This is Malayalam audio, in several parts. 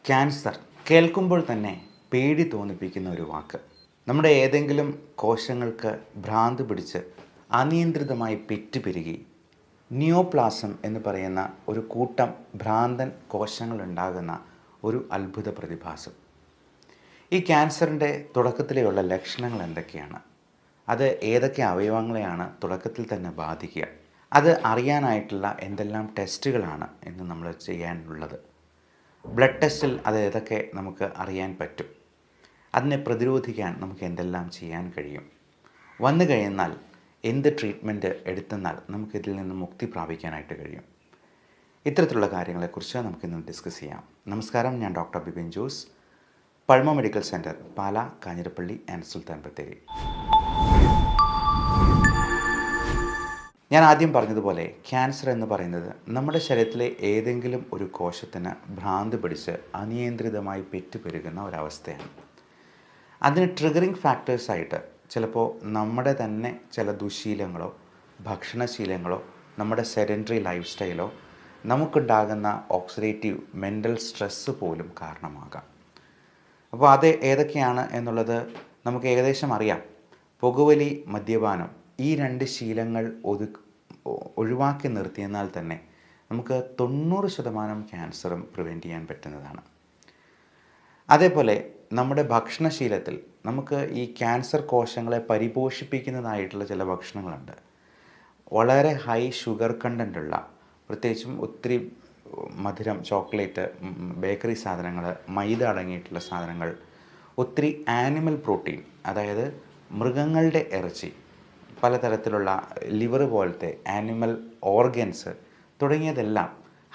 ക്യാൻസർ കേൾക്കുമ്പോൾ തന്നെ പേടി തോന്നിപ്പിക്കുന്ന ഒരു വാക്ക്. നമ്മുടെ ഏതെങ്കിലും കോശങ്ങൾക്ക് ഭ്രാന്ത് പിടിച്ച് അനിയന്ത്രിതമായി പെറ്റുപെരുകി നിയോപ്ലാസം എന്ന് പറയുന്ന ഒരു കൂട്ടം ഭ്രാന്തൻ കോശങ്ങൾ ഉണ്ടാകുന്ന ഒരു അത്ഭുത പ്രതിഭാസം. ഈ ക്യാൻസറിൻ്റെ തുടക്കത്തിലെയുള്ള ലക്ഷണങ്ങൾ എന്തൊക്കെയാണ്? അത് ഏതൊക്കെ അവയവങ്ങളെയാണ് തുടക്കത്തിൽ തന്നെ ബാധിക്കുക? അത് അറിയാനായിട്ടുള്ള എന്തെല്ലാം ടെസ്റ്റുകളാണ് ഇന്ന് നമ്മൾ ചെയ്യാനുള്ളത്? ബ്ലഡ് ടെസ്റ്റിൽ അത് ഏതൊക്കെ നമുക്ക് അറിയാൻ പറ്റും? അതിനെ പ്രതിരോധിക്കാൻ നമുക്ക് എന്തെല്ലാം ചെയ്യാൻ കഴിയും? വന്നു കഴിഞ്ഞാൽ എന്ത് ട്രീറ്റ്മെൻറ്റ് എടുത്തെന്നാൽ നമുക്കിതിൽ നിന്ന് മുക്തി പ്രാപിക്കാനായിട്ട് കഴിയും? ഇത്തരത്തിലുള്ള കാര്യങ്ങളെക്കുറിച്ച് നമുക്കിന്ന് ഡിസ്കസ് ചെയ്യാം. നമസ്കാരം, ഞാൻ doctor Bipin Jose, Pulmo medical centre, Pala, Kanjirappally and Sultan Bathery. ഞാൻ ആദ്യം പറഞ്ഞതുപോലെ ക്യാൻസർ എന്ന് പറയുന്നത് നമ്മുടെ ശരീരത്തിലെ ഏതെങ്കിലും ഒരു കോശത്തിന് ഭ്രാന്ത് പിടിച്ച് അനിയന്ത്രിതമായി പെറ്റുപെരുകുന്ന ഒരവസ്ഥയാണ്. അതിന് ട്രിഗറിങ് ഫാക്ടേഴ്സായിട്ട് ചിലപ്പോൾ നമ്മുടെ തന്നെ ചില ദുശീലങ്ങളോ ഭക്ഷണശീലങ്ങളോ നമ്മുടെ സെഡൻറ്ററി ലൈഫ് സ്റ്റൈലോ നമുക്കുണ്ടാകുന്ന ഓക്സിഡേറ്റീവ് മെൻ്റൽ സ്ട്രെസ്സ് പോലും കാരണമാകാം. അപ്പോൾ അത് ഏതൊക്കെയാണ് എന്നുള്ളത് നമുക്ക് ഏകദേശം അറിയാം. പുകവലി, മദ്യപാനം, ഈ രണ്ട് ശീലങ്ങൾ ഒഴിവാക്കി നിർത്തിയെന്നാൽ തന്നെ നമുക്ക് 90% ക്യാൻസറും പ്രിവെൻറ്റ് ചെയ്യാൻ പറ്റുന്നതാണ്. അതേപോലെ നമ്മുടെ ഭക്ഷണശീലത്തിൽ നമുക്ക് ഈ ക്യാൻസർ കോശങ്ങളെ പരിപോഷിപ്പിക്കുന്നതായിട്ടുള്ള ചില ഭക്ഷണങ്ങളുണ്ട്. വളരെ ഹൈ ഷുഗർ കണ്ടൻ്റുള്ള, പ്രത്യേകിച്ചും ഒത്തിരി മധുരം, ചോക്ലേറ്റ്, ബേക്കറി സാധനങ്ങൾ, മൈദ അടങ്ങിയിട്ടുള്ള സാധനങ്ങൾ, ഒത്തിരി ആനിമൽ പ്രോട്ടീൻ, അതായത് മൃഗങ്ങളുടെ ഇറച്ചി, പലതരത്തിലുള്ള ലിവർ പോലത്തെ ആനിമൽ ഓർഗൻസ് തുടങ്ങിയതെല്ലാം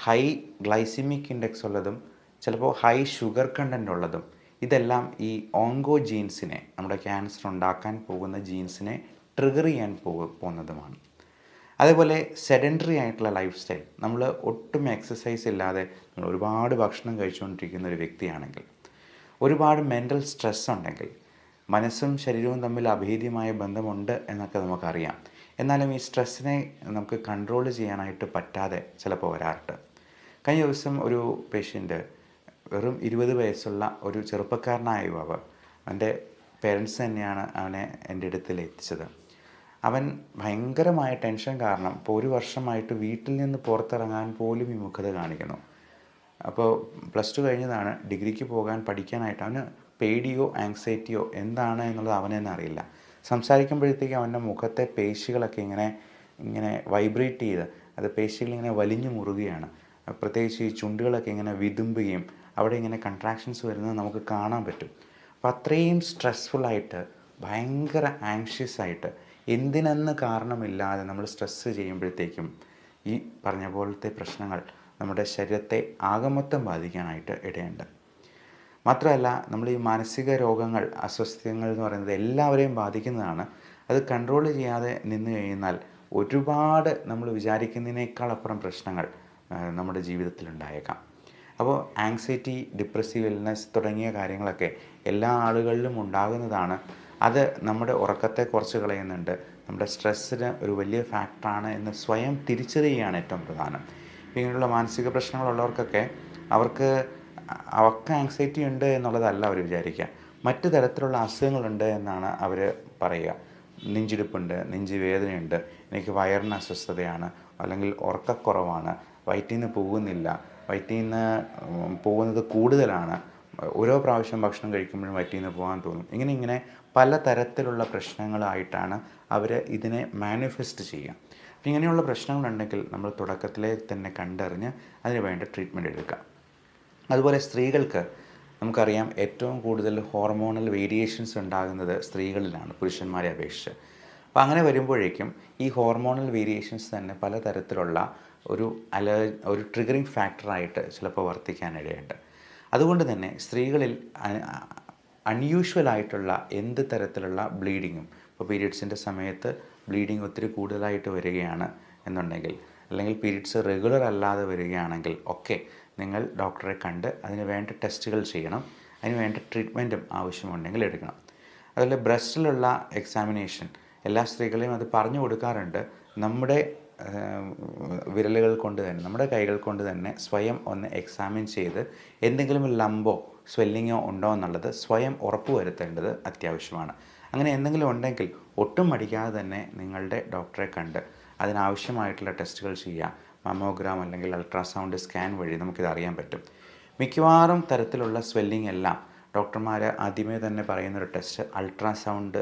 ഹൈ ഗ്ലൈസിമിക് ഇൻഡെക്സ് ഉള്ളതും ചിലപ്പോൾ ഹൈ ഷുഗർ കണ്ടൻ്റ് ഉള്ളതും, ഇതെല്ലാം ഈ ഓങ്കോ ജീൻസിനെ, നമ്മുടെ ക്യാൻസർ ഉണ്ടാക്കാൻ പോകുന്ന ജീൻസിനെ ട്രിഗർ ചെയ്യാൻ പോകുന്നതുമാണ്. അതേപോലെ സെഡൻറ്ററി ആയിട്ടുള്ള ലൈഫ് സ്റ്റൈൽ, നമ്മൾ ഒട്ടും എക്സസൈസ് ഇല്ലാതെ നമ്മൾ ഒരുപാട് ഭക്ഷണം കഴിച്ചുകൊണ്ടിരിക്കുന്ന ഒരു വ്യക്തിയാണെങ്കിൽ, ഒരുപാട് മെൻ്റൽ സ്ട്രെസ് ഉണ്ടെങ്കിൽ, മനസ്സും ശരീരവും തമ്മിൽ അഭേദ്യമായ ബന്ധമുണ്ട് എന്നൊക്കെ നമുക്കറിയാം. എന്നാലും ഈ സ്ട്രെസ്സിനെ നമുക്ക് കൺട്രോൾ ചെയ്യാനായിട്ട് പറ്റാതെ ചിലപ്പോൾ വരാറുണ്ട്. കഴിഞ്ഞ ദിവസം ഒരു പേഷ്യൻ്റ്, വെറും 20 വയസ്സുള്ള ഒരു ചെറുപ്പക്കാരനായ യുവാവ്, അവൻ്റെ പേരൻസ് തന്നെയാണ് അവനെ എൻ്റെ അടുത്തിൽ എത്തിച്ചത്. അവൻ ഭയങ്കരമായ ടെൻഷൻ കാരണം ഇപ്പോൾ 1 വർഷമായിട്ട് വീട്ടിൽ നിന്ന് പുറത്തിറങ്ങാൻ പോലും വിമുഖത കാണിക്കുന്നു. അപ്പോൾ +2 കഴിഞ്ഞതാണ്, ഡിഗ്രിക്ക് പോകാൻ പഠിക്കാനായിട്ട് അവന് പേടിയോ ആങ്സൈറ്റിയോ എന്താണ് എന്നുള്ളത് അവന് തന്നെ അറിയില്ല. സംസാരിക്കുമ്പോഴത്തേക്കും അവൻ്റെ മുഖത്തെ പേശികളൊക്കെ ഇങ്ങനെ വൈബ്രേറ്റ് ചെയ്ത്, അത് പേശികളിങ്ങനെ വലിഞ്ഞു മുറുകയാണ്. പ്രത്യേകിച്ച് ഈ ചുണ്ടുകളൊക്കെ ഇങ്ങനെ വിതുമ്പുകയും അവിടെ ഇങ്ങനെ കൺട്രാക്ഷൻസ് വരുന്നത് നമുക്ക് കാണാൻ പറ്റും. അപ്പോൾ അത്രയും സ്ട്രെസ്ഫുള്ളായിട്ട്, ഭയങ്കര ആങ്ഷ്യസ് ആയിട്ട്, എന്തിനെന്ന് കാരണമില്ലാതെ നമ്മൾ സ്ട്രെസ്സ് ചെയ്യുമ്പോഴത്തേക്കും ഈ പറഞ്ഞ പോലത്തെ പ്രശ്നങ്ങൾ നമ്മുടെ ശരീരത്തെ ആകമൊത്തം ബാധിക്കാനായിട്ട് ഇടയുണ്ട്. മാത്രമല്ല, നമ്മൾ ഈ മാനസിക രോഗങ്ങൾ, അസ്വസ്ഥതകൾ എന്ന് പറയുന്നത് എല്ലാവരെയും ബാധിക്കുന്നതാണ്. അത് കൺട്രോൾ ചെയ്യാതെ നിന്ന് കഴിഞ്ഞാൽ ഒരുപാട് നമ്മൾ വിചാരിക്കുന്നതിനേക്കാൾ അപ്പുറം പ്രശ്നങ്ങൾ നമ്മുടെ ജീവിതത്തിൽ ഉണ്ടായേക്കാം. അപ്പോൾ ആങ്സൈറ്റി, ഡിപ്രസീവ് ഇൽനെസ് തുടങ്ങിയ കാര്യങ്ങളൊക്കെ എല്ലാ ആളുകളിലും ഉണ്ടാകുന്നതാണ്. അത് നമ്മുടെ ഉറക്കത്തെ കുറച്ച് കളയുന്നുണ്ട്, നമ്മുടെ സ്ട്രെസ്സിന് ഒരു വലിയ ഫാക്ടറാണ് എന്ന് സ്വയം തിരിച്ചറിയുകയാണ് ഏറ്റവും പ്രധാനം. ഇങ്ങനെയുള്ള മാനസിക പ്രശ്നങ്ങളുള്ളവർക്കൊക്കെ അവർക്ക് ആങ്സൈറ്റി ഉണ്ട് എന്നുള്ളതല്ല അവർ വിചാരിക്കുക, മറ്റു തരത്തിലുള്ള അസുഖങ്ങളുണ്ട് എന്നാണ് അവർ പറയുക. നെഞ്ചിടിപ്പുണ്ട്, നെഞ്ച് വേദനയുണ്ട്, എനിക്ക് വയറിന് അസ്വസ്ഥതയാണ്, അല്ലെങ്കിൽ ഉറക്കക്കുറവാണ്, വയറ്റിൽ നിന്ന് പോകുന്നില്ല, വയറ്റിൽ നിന്ന് പോകുന്നത് കൂടുതലാണ്, ഓരോ പ്രാവശ്യം ഭക്ഷണം കഴിക്കുമ്പോഴും വയറ്റിൽ നിന്ന് പോകാൻ തോന്നും. ഇങ്ങനെ പല തരത്തിലുള്ള പ്രശ്നങ്ങളായിട്ടാണ് അവർ ഇതിനെ മാനിഫെസ്റ്റ് ചെയ്യുക. അപ്പം ഇങ്ങനെയുള്ള പ്രശ്നങ്ങളുണ്ടെങ്കിൽ നമ്മൾ തുടക്കത്തിലെ തന്നെ കണ്ടറിഞ്ഞ് അതിന് വേണ്ട ട്രീറ്റ്മെൻറ്റ് എടുക്കുക. അതുപോലെ സ്ത്രീകൾക്ക് നമുക്കറിയാം, ഏറ്റവും കൂടുതൽ ഹോർമോണൽ വേരിയേഷൻസ് ഉണ്ടാകുന്നത് സ്ത്രീകളിലാണ് പുരുഷന്മാരെ അപേക്ഷിച്ച്. അപ്പോൾ അങ്ങനെ വരുമ്പോഴേക്കും ഈ ഹോർമോണൽ വേരിയേഷൻസ് തന്നെ പലതരത്തിലുള്ള ഒരു ട്രിഗറിങ് ഫാക്ടറായിട്ട് ചിലപ്പോൾ വർത്തിക്കാനിടയുണ്ട്. അതുകൊണ്ട് തന്നെ സ്ത്രീകളിൽ അൺയൂഷ്വലായിട്ടുള്ള എന്ത് തരത്തിലുള്ള ബ്ലീഡിങ്ങും, ഇപ്പോൾ പീരിയഡ്സിൻ്റെ സമയത്ത് ബ്ലീഡിങ് ഒത്തിരി കൂടുതലായിട്ട് വരികയാണ് എന്നുണ്ടെങ്കിൽ, അല്ലെങ്കിൽ പീരിയഡ്സ് റെഗുലർ അല്ലാതെ വരികയാണെങ്കിൽ ഒക്കെ നിങ്ങൾ ഡോക്ടറെ കണ്ട് അതിന് വേണ്ട ടെസ്റ്റുകൾ ചെയ്യണം. അതിന് വേണ്ട ട്രീറ്റ്മെൻറ്റും ആവശ്യമുണ്ടെങ്കിൽ എടുക്കണം. അതുപോലെ ബ്രസ്റ്റിലുള്ള എക്സാമിനേഷൻ എല്ലാ സ്ത്രീകളെയും അത് പറഞ്ഞു കൊടുക്കാറുണ്ട്. നമ്മുടെ വിരലുകൾ കൊണ്ട് തന്നെ, നമ്മുടെ കൈകൾ കൊണ്ട് തന്നെ സ്വയം ഒന്ന് എക്സാമിൻ ചെയ്ത് എന്തെങ്കിലും ലംബോ സ്വെല്ലിങ്ങോ ഉണ്ടോ എന്നുള്ളത് സ്വയം ഉറപ്പ് വരുത്തേണ്ടത് അത്യാവശ്യമാണ്. അങ്ങനെ എന്തെങ്കിലും ഉണ്ടെങ്കിൽ ഒട്ടും മടിക്കാതെ തന്നെ നിങ്ങളുടെ ഡോക്ടറെ കണ്ട് അതിനാവശ്യമായിട്ടുള്ള ടെസ്റ്റുകൾ ചെയ്യുക. മമ്മോഗ്രാം അല്ലെങ്കിൽ അൾട്രാസൗണ്ട് സ്കാൻ വഴി നമുക്കിത് അറിയാൻ പറ്റും. മിക്കവാറും തരത്തിലുള്ള സ്വെല്ലിംഗ് എല്ലാം ഡോക്ടർമാർ ആദ്യമേ തന്നെ പറയുന്നൊരു ടെസ്റ്റ് അൾട്രാസൗണ്ട്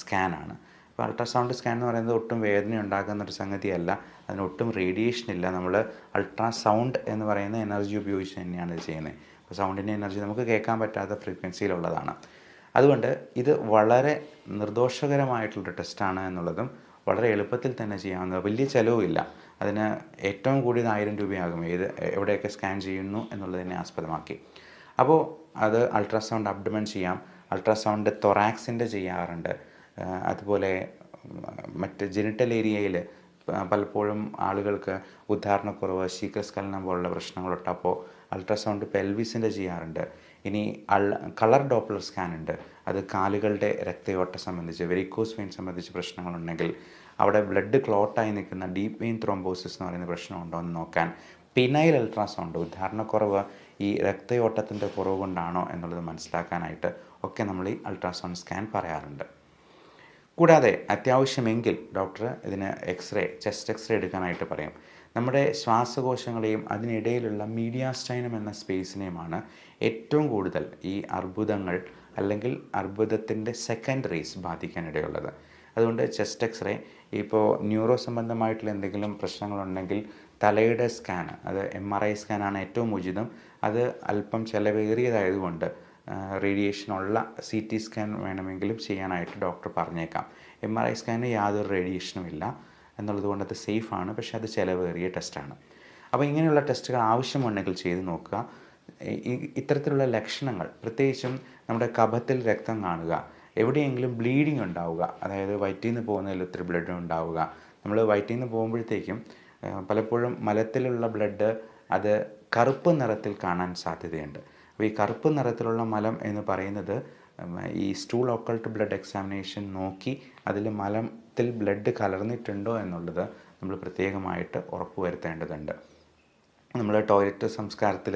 സ്കാനാണ്. അപ്പോൾ അൾട്രാസൗണ്ട് സ്കാൻ എന്ന് പറയുന്നത് ഒട്ടും വേദന ഉണ്ടാകുന്നൊരു സംഗതിയല്ല, അതിനൊട്ടും റേഡിയേഷൻ ഇല്ല. നമ്മൾ അൾട്രാസൗണ്ട് എന്ന് പറയുന്ന എനർജി ഉപയോഗിച്ച് തന്നെയാണ് ഇത് ചെയ്യുന്നത്. അപ്പോൾ സൗണ്ടിൻ്റെ എനർജി നമുക്ക് കേൾക്കാൻ പറ്റാത്ത ഫ്രീക്വൻസിയിലുള്ളതാണ്. അതുകൊണ്ട് ഇത് വളരെ നിർദോഷകരമായിട്ടുള്ളൊരു ടെസ്റ്റാണ് എന്നുള്ളതും വളരെ എളുപ്പത്തിൽ തന്നെ ചെയ്യാവുന്നത്, വലിയ ചിലവുമില്ല. അതിന് ഏറ്റവും കൂടിയത് 1000 രൂപയാകും എവിടെയൊക്കെ സ്കാൻ ചെയ്യുന്നു എന്നുള്ളതിനെ ആസ്പദമാക്കി. അപ്പോൾ അത് അൾട്രാസൗണ്ട് അബ്ഡമൻ ചെയ്യാം, അൾട്രാസൗണ്ട് തൊറാക്സിൻ്റെ ചെയ്യാറുണ്ട്. അതുപോലെ മറ്റ് ജെനിറ്റൽ ഏരിയയിൽ പലപ്പോഴും ആളുകൾക്ക് ഉദ്ധാരണക്കുറവ്, ശീഘ്രസ്ഖലനം പോലുള്ള പ്രശ്നങ്ങളുണ്ട്. അപ്പോൾ അൾട്രാസൗണ്ട് പെൽവിസിൻ്റെ ചെയ്യാറുണ്ട്. ഇനി കളർ ഡോപ്ലർ സ്കാൻ ഉണ്ട്. അത് കാലുകളുടെ രക്തയോട്ടം സംബന്ധിച്ച്, വെരിക്കോസ് വെയിൻ സംബന്ധിച്ച് പ്രശ്നങ്ങളുണ്ടെങ്കിൽ അവിടെ ബ്ലഡ് ക്ലോട്ടായി നിൽക്കുന്ന ഡീപ്പ് വെയിൻ ത്രോംബോസിസ് എന്ന് പറയുന്ന പ്രശ്നമുണ്ടോ എന്ന് നോക്കാൻ പിനൈൽ അൾട്രാസൗണ്ട്, ഉദ്ധാരണക്കുറവ് ഈ രക്തയോട്ടത്തിൻ്റെ കുറവ് കൊണ്ടാണോ എന്നുള്ളത് മനസ്സിലാക്കാനായിട്ട് ഒക്കെ നമ്മൾ ഈ അൾട്രാസൗണ്ട് സ്കാൻ പറയാറുണ്ട്. കൂടാതെ അത്യാവശ്യമെങ്കിൽ ഡോക്ടർ ഇതിന് ചെസ്റ്റ് എക്സ്റേ എടുക്കാനായിട്ട് പറയും. നമ്മുടെ ശ്വാസകോശങ്ങളെയും അതിനിടയിലുള്ള മീഡിയാസ്റ്റൈനം എന്ന സ്പേസിനെയുമാണ് ഏറ്റവും കൂടുതൽ ഈ അർബുദങ്ങൾ അല്ലെങ്കിൽ അർബുദത്തിൻ്റെ സെക്കൻഡറീസ് ബാധിക്കാനിടയുള്ളത്. അതുകൊണ്ട് ചെസ്റ്റ് എക്സ്റേ, ഇപ്പോൾ ന്യൂറോ സംബന്ധമായിട്ടുള്ള എന്തെങ്കിലും പ്രശ്നങ്ങളുണ്ടെങ്കിൽ തലയുടെ സ്കാൻ, അത് MRI സ്കാനാണ് ഏറ്റവും ഉചിതം. അത് അല്പം ചിലവേറിയതായതുകൊണ്ട് റേഡിയേഷനുള്ള CT സ്കാൻ വേണമെങ്കിലും ചെയ്യാനായിട്ട് ഡോക്ടർ പറഞ്ഞേക്കാം. MRI സ്കാനിന് യാതൊരു റേഡിയേഷനും ഇല്ല എന്നുള്ളത് കൊണ്ട് അത് സേഫാണ്, പക്ഷേ അത് ചിലവേറിയ ടെസ്റ്റാണ്. അപ്പോൾ ഇങ്ങനെയുള്ള ടെസ്റ്റുകൾ ആവശ്യമുണ്ടെങ്കിൽ ചെയ്ത് നോക്കുക. ഇത്തരത്തിലുള്ള ലക്ഷണങ്ങൾ, പ്രത്യേകിച്ചും നമ്മുടെ കഫത്തിൽ രക്തം കാണുക, എവിടെയെങ്കിലും ബ്ലീഡിങ് ഉണ്ടാവുക, അതായത് വയറ്റിൽ നിന്ന് പോകുന്നതിൽ ഒത്തിരി ബ്ലഡ് ഉണ്ടാവുക. നമ്മൾ വയറ്റിൽ നിന്ന് പോകുമ്പോഴത്തേക്കും പലപ്പോഴും മലത്തിലുള്ള ബ്ലഡ് അത് കറുപ്പ് നിറത്തിൽ കാണാൻ സാധ്യതയുണ്ട്. അപ്പോൾ ഈ കറുപ്പ് നിറത്തിലുള്ള മലം എന്ന് പറയുന്നത് ഈ സ്റ്റൂൾ ഒക്കൾട്ട് ബ്ലഡ് എക്സാമിനേഷൻ നോക്കി അതിൽ മലത്തിൽ ബ്ലഡ് കലർന്നിട്ടുണ്ടോ എന്നുള്ളത് നമ്മൾ പ്രത്യേകമായിട്ട് ഉറപ്പ് വരുത്തേണ്ടതുണ്ട്. നമ്മൾ ടോയ്ലറ്റ് സംസ്കാരത്തിൽ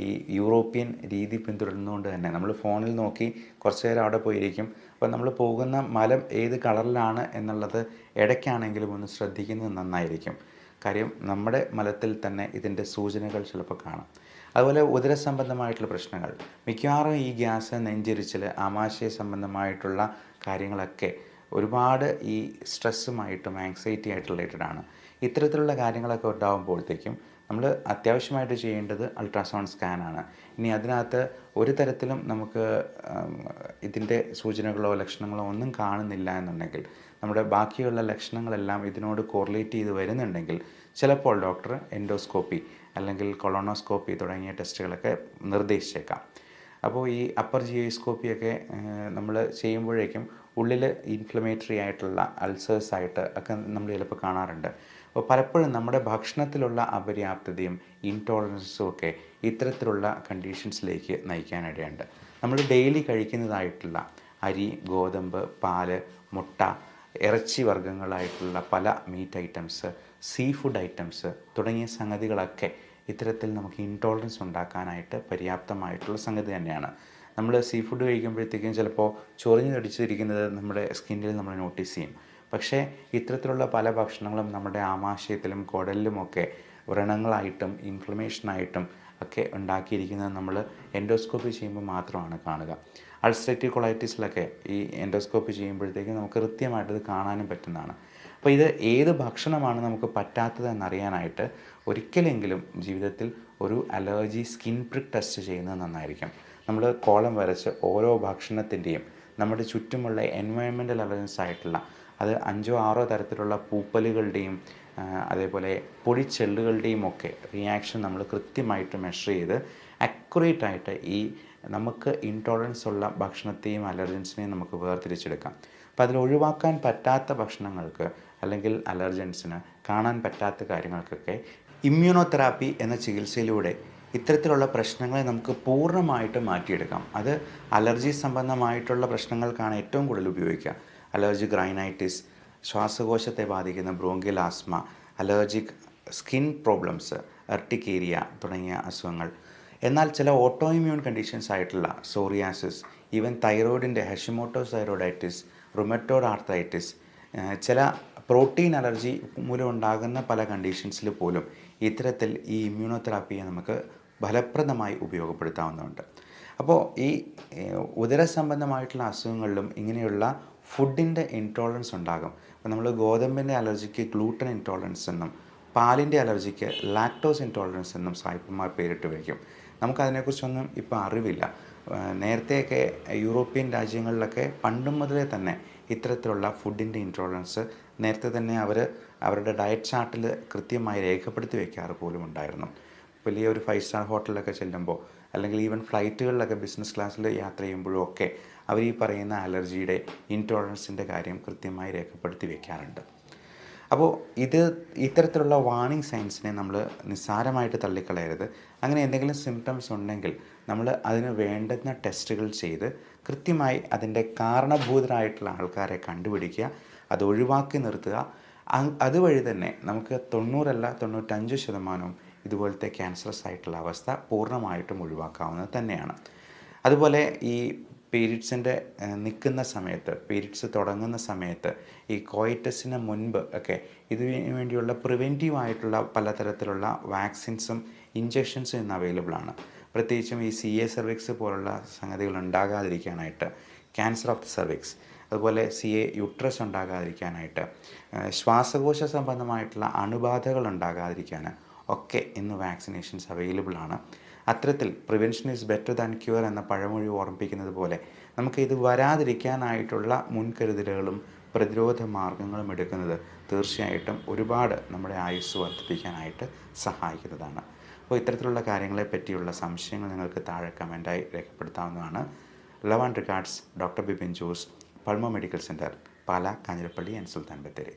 ഈ യൂറോപ്യൻ രീതി പിന്തുടരുന്നതുകൊണ്ട് തന്നെ നമ്മൾ ഫോണിൽ നോക്കി കുറച്ച് നേരം അവിടെ പോയിരിക്കും. അപ്പോൾ നമ്മൾ പോകുന്ന മലം ഏത് കളറിലാണ് എന്നുള്ളത് ഇടയ്ക്കാണെങ്കിലും ഒന്ന് ശ്രദ്ധിക്കുന്നത് നന്നായിരിക്കും. കാര്യം നമ്മുടെ മലത്തിൽ തന്നെ ഇതിൻ്റെ സൂചനകൾ ചിലപ്പോൾ കാണാം. അതുപോലെ ഉദരസംബന്ധമായിട്ടുള്ള പ്രശ്നങ്ങൾ, മിക്കവാറും ഈ ഗ്യാസ്, നെഞ്ചിരിച്ചിൽ, ആമാശയ സംബന്ധമായിട്ടുള്ള കാര്യങ്ങളൊക്കെ ഒരുപാട് ഈ സ്ട്രെസ്സുമായിട്ടും ആങ്സൈറ്റി ആയിട്ട് റിലേറ്റഡാണ്. ഇത്തരത്തിലുള്ള കാര്യങ്ങളൊക്കെ ഉണ്ടാകുമ്പോഴത്തേക്കും നമ്മൾ അത്യാവശ്യമായിട്ട് ചെയ്യേണ്ടത് അൾട്രാസൗണ്ട് സ്കാനാണ്. ഇനി അതിനകത്ത് ഒരു തരത്തിലും നമുക്ക് ഇതിൻ്റെ സൂചനകളോ ലക്ഷണങ്ങളോ ഒന്നും കാണുന്നില്ല എന്നുണ്ടെങ്കിൽ, നമ്മുടെ ബാക്കിയുള്ള ലക്ഷണങ്ങളെല്ലാം ഇതിനോട് കോറിലേറ്റ് ചെയ്ത് വരുന്നുണ്ടെങ്കിൽ ചിലപ്പോൾ ഡോക്ടർ എൻഡോസ്കോപ്പി അല്ലെങ്കിൽ കൊളോണോസ്കോപ്പി തുടങ്ങിയ ടെസ്റ്റുകളൊക്കെ നിർദ്ദേശിച്ചേക്കാം. അപ്പോൾ ഈ അപ്പർ GI സ്കോപ്പിയൊക്കെ നമ്മൾ ചെയ്യുമ്പോഴേക്കും ഉള്ളിൽ ഇൻഫ്ലമേറ്ററി ആയിട്ടുള്ള അൾസേഴ്സ് ആയിട്ട് ഒക്കെ നമ്മൾ ചിലപ്പോൾ കാണാറുണ്ട്. അപ്പോൾ പലപ്പോഴും നമ്മുടെ ഭക്ഷണത്തിലുള്ള അപര്യാപ്തതയും ഇൻടോളറൻസും ഒക്കെ ഇത്തരത്തിലുള്ള കണ്ടീഷൻസിലേക്ക് നയിക്കാനിടയുണ്ട്. നമ്മൾ ഡെയിലി കഴിക്കുന്നതായിട്ടുള്ള അരി, ഗോതമ്പ്, പാല്, മുട്ട, ഇറച്ചി വർഗ്ഗങ്ങളായിട്ടുള്ള പല meat items, sea food items തുടങ്ങിയ സംഗതികളൊക്കെ ഇത്തരത്തിൽ നമുക്ക് ഇൻടോളറൻസ് ഉണ്ടാക്കാനായിട്ട് പര്യാപ്തമായിട്ടുള്ള സംഗതി തന്നെയാണ്. നമ്മൾ സീ ഫുഡ് കഴിക്കുമ്പോഴത്തേക്കും ചിലപ്പോൾ ചൊറിഞ്ഞു തടിച്ചിരിക്കുന്നത് നമ്മുടെ സ്കിന്നിൽ നമ്മൾ നോട്ടീസ് ചെയ്യും. പക്ഷേ ഇത്തരത്തിലുള്ള പല ഭക്ഷണങ്ങളും നമ്മുടെ ആമാശയത്തിലും കുടലിലുമൊക്കെ വ്രണങ്ങളായിട്ടും ഇൻഫ്ലമേഷനായിട്ടും ഒക്കെ ഉണ്ടാക്കിയിരിക്കുന്നത് നമ്മൾ എൻഡോസ്കോപ്പി ചെയ്യുമ്പോൾ മാത്രമാണ് കാണുക. അൾസറേറ്റീവ് കൊളൈറ്റിസിലൊക്കെ ഈ എൻഡോസ്കോപ്പി ചെയ്യുമ്പോഴത്തേക്കും നമുക്ക് കൃത്യമായിട്ട് ഇത് കാണാനും പറ്റുന്നതാണ്. അപ്പോൾ ഇത് ഏത് ഭക്ഷണമാണ് നമുക്ക് പറ്റാത്തതെന്നറിയാനായിട്ട് ഒരിക്കലെങ്കിലും ജീവിതത്തിൽ ഒരു അലർജി സ്കിൻ പ്രിക്ക് ടെസ്റ്റ് ചെയ്യുന്നത് നന്നായിരിക്കും. നമ്മൾ കോളം വരച്ച് ഓരോ ഭക്ഷണത്തിൻ്റെയും നമ്മുടെ ചുറ്റുമുള്ള എൻവയോൺമെൻറ്റൽ അലർജൻസ് ആയിട്ടുള്ള, അത് 5 or 6 തരത്തിലുള്ള പൂപ്പലുകളുടെയും അതേപോലെ പൊടിച്ചെള്ളുകളുടെയും ഒക്കെ റിയാക്ഷൻ നമ്മൾ കൃത്യമായിട്ട് മെഷർ ചെയ്ത് അക്യുറേറ്റ് ആയിട്ട് ഈ നമുക്ക് ഇൻടോളറൻസ് ഉള്ള ഭക്ഷണത്തെയും അലർജൻസിനെയും നമുക്ക് വേർതിരിച്ചെടുക്കാം. അപ്പോൾ അതിൽ ഒഴിവാക്കാൻ പറ്റാത്ത ഭക്ഷണങ്ങൾക്ക് അല്ലെങ്കിൽ അലർജൻസിന്, കാണാൻ പറ്റാത്ത കാര്യങ്ങൾക്കൊക്കെ ഇമ്മ്യൂണോതെറാപ്പി എന്ന ചികിത്സയിലൂടെ ഇത്തരത്തിലുള്ള പ്രശ്നങ്ങളെ നമുക്ക് പൂർണ്ണമായിട്ട് മാറ്റിയെടുക്കാം. അത് അലർജി സംബന്ധമായിട്ടുള്ള പ്രശ്നങ്ങൾക്കാണ് ഏറ്റവും കൂടുതൽ ഉപയോഗിക്കുക. അലർജിക് റൈനൈറ്റിസ്, ശ്വാസകോശത്തെ ബാധിക്കുന്ന bronchial asthma, allergic skin problems, urticaria തുടങ്ങിയ അസുഖങ്ങൾ. എന്നാൽ ചില ഓട്ടോ ഇമ്മ്യൂൺ കണ്ടീഷൻസ് ആയിട്ടുള്ള സോറിയാസിസ്, ഈവൻ തൈറോയിഡിൻ്റെ ഹഷിമോട്ടോസ് തൈറോയിഡൈറ്റിസ്, റുമറ്റോയ്ഡ് ആർത്രൈറ്റിസ്, ചില പ്രോട്ടീൻ അലർജി മൂലം ഉണ്ടാകുന്ന പല കണ്ടീഷൻസിൽ പോലും ഇത്തരത്തിൽ ഈ ഇമ്മ്യൂണോതെറാപ്പിയെ നമുക്ക് ഫലപ്രദമായി ഉപയോഗപ്പെടുത്താവുന്നതുണ്ട്. അപ്പോൾ ഈ ഉദര സംബന്ധമായിട്ടുള്ള അസുഖങ്ങളിലും ഇങ്ങനെയുള്ള ഫുഡിൻ്റെ ഇൻടോളറൻസ് ഉണ്ടാകും. അപ്പോൾ നമ്മൾ ഗോതമ്പിൻ്റെ അലർജിക്ക് ഗ്ലൂട്ടൻ ഇൻടോളറൻസ് എന്നും പാലിൻ്റെ അലർജിക്ക് ലാക്ടോസ് ഇൻടോളറൻസ് എന്നും സായിപ്പന്മാർ പേരിട്ട് വയ്ക്കും. നമുക്കതിനെക്കുറിച്ചൊന്നും ഇപ്പോൾ അറിവില്ല. നേരത്തെയൊക്കെ യൂറോപ്യൻ രാജ്യങ്ങളിലൊക്കെ പണ്ട് മുതലേ തന്നെ ഇത്തരത്തിലുള്ള ഫുഡിൻ്റെ ഇൻടോളറൻസ് നേരത്തെ തന്നെ അവരുടെ ഡയറ്റ് ചാർട്ടിൽ കൃത്യമായി രേഖപ്പെടുത്തി വയ്ക്കാറ് പോലും ഉണ്ടായിരുന്നു. വലിയൊരു 5 സ്റ്റാർ ഹോട്ടലിലൊക്കെ ചെല്ലുമ്പോൾ അല്ലെങ്കിൽ ഈവൻ ഫ്ലൈറ്റുകളിലൊക്കെ ബിസിനസ് ക്ലാസ്സിൽ യാത്ര ചെയ്യുമ്പോഴും ഒക്കെ അവർ ഈ പറയുന്ന അലർജിയുടെ ഇൻടോളറൻസിൻ്റെ കാര്യം കൃത്യമായി രേഖപ്പെടുത്തി വയ്ക്കാറുണ്ട്. അപ്പോൾ ഇത്തരത്തിലുള്ള വാർണിംഗ് സൈൻസിനെ നമ്മൾ നിസ്സാരമായിട്ട് തള്ളിക്കളയരുത്. അങ്ങനെ എന്തെങ്കിലും സിംറ്റംസ് ഉണ്ടെങ്കിൽ നമ്മൾ അതിന് വേണ്ടുന്ന ടെസ്റ്റുകൾ ചെയ്ത് കൃത്യമായി അതിൻ്റെ കാരണഭൂതരായിട്ടുള്ള ആൾക്കാരെ കണ്ടുപിടിക്കുക, അത് ഒഴിവാക്കി നിർത്തുക. അതുവഴി തന്നെ നമുക്ക് 90 അല്ല 95% ഇതുപോലത്തെ ക്യാൻസറസ് ആയിട്ടുള്ള അവസ്ഥ പൂർണ്ണമായിട്ടും ഒഴിവാക്കാവുന്നത് തന്നെയാണ്. അതുപോലെ ഈ പീരീഡ്സിൻ്റെ നിൽക്കുന്ന സമയത്ത്, പീരീഡ്സ് തുടങ്ങുന്ന സമയത്ത്, ഈ കോയിറ്റസിന് മുൻപ് ഒക്കെ ഇതിനു വേണ്ടിയുള്ള പ്രിവെൻറ്റീവായിട്ടുള്ള പലതരത്തിലുള്ള വാക്സിൻസും ഇഞ്ചക്ഷൻസും ഇന്ന് അവൈലബിൾ ആണ്. പ്രത്യേകിച്ചും ഈ CA സെർവിക്സ് പോലുള്ള സംഗതികൾ ഉണ്ടാകാതിരിക്കാനായിട്ട്, ക്യാൻസർ ഓഫ് ദി സെർവിക്സ്, അതുപോലെ CA യുട്രസ് ഉണ്ടാകാതിരിക്കാനായിട്ട്, ശ്വാസകോശ സംബന്ധമായിട്ടുള്ള അണുബാധകൾ ഉണ്ടാകാതിരിക്കാൻ ഒക്കെ ഇന്ന് വാക്സിനേഷൻസ് അവൈലബിൾ ആണ്. അത്തരത്തിൽ prevention is better than cure എന്ന പഴമൊഴി ഓർമ്മിപ്പിക്കുന്നത് പോലെ നമുക്ക് ഇത് വരാതിരിക്കാനായിട്ടുള്ള മുൻകരുതലുകളും പ്രതിരോധ മാർഗങ്ങളും എടുക്കുന്നത് തീർച്ചയായിട്ടും ഒരുപാട് നമ്മുടെ ആയുസ്സ് വർദ്ധിപ്പിക്കാനായിട്ട് സഹായിക്കുന്നതാണ്. അപ്പോൾ ഇത്തരത്തിലുള്ള കാര്യങ്ങളെ പറ്റിയുള്ള സംശയങ്ങൾ നിങ്ങൾക്ക് താഴെ കമൻറ്റായി രേഖപ്പെടുത്താവുന്നതാണ്. Love and regards, doctor Bipin Jose, Pulmo medical centre, Pala, Kanjirappally and Sultan Bathery.